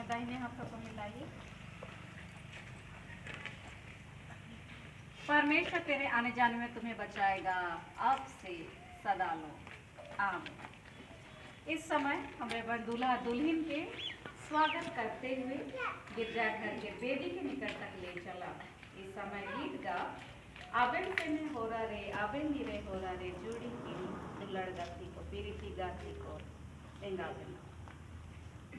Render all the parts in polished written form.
में दाहिने हाथों को मिलाइए। परमेश्वर तेरे आने जाने में तुम्हें बचाएगा, अब से सदा लो आमीन। इस समय हम रेवरेंड दूल्हा दुल्हन के स्वागत करते हुए गिरजाघर के बेदी के निकट तक ले चला। इस समय गीत गा आबेन से ने होरा रे आबेन नीरे होरा रे जुड़ी की दुलड़ गति को पीरिति गाती को एंगाबेन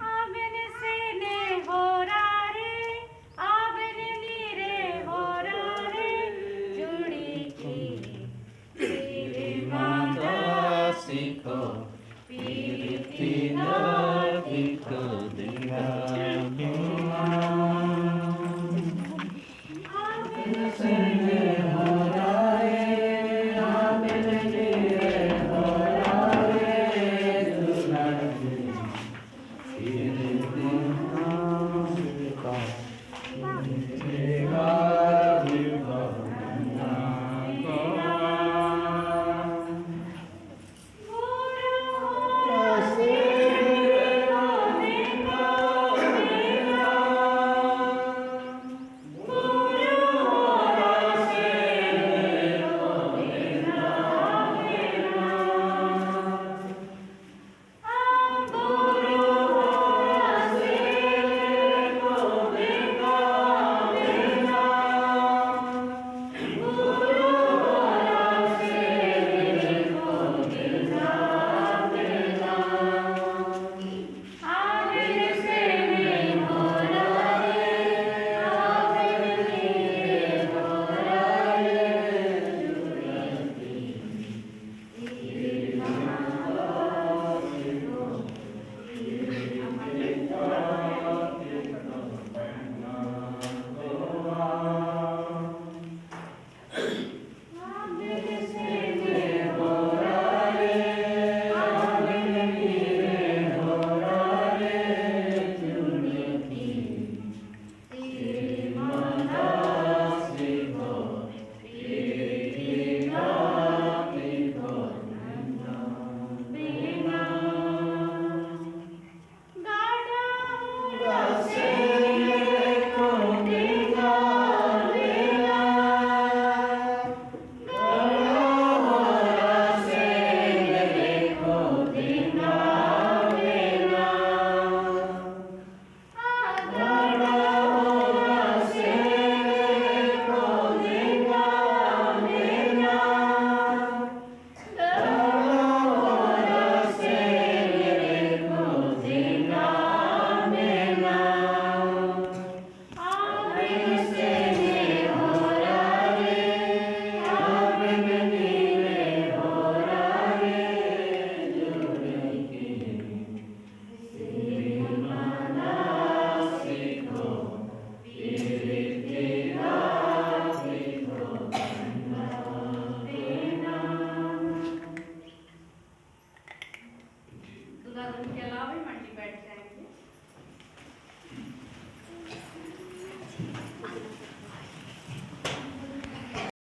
आबेन से ने होरा रे आबेन नीरे होरा रे जुड़ी की तेरे माता सीखो पीरिति गाती को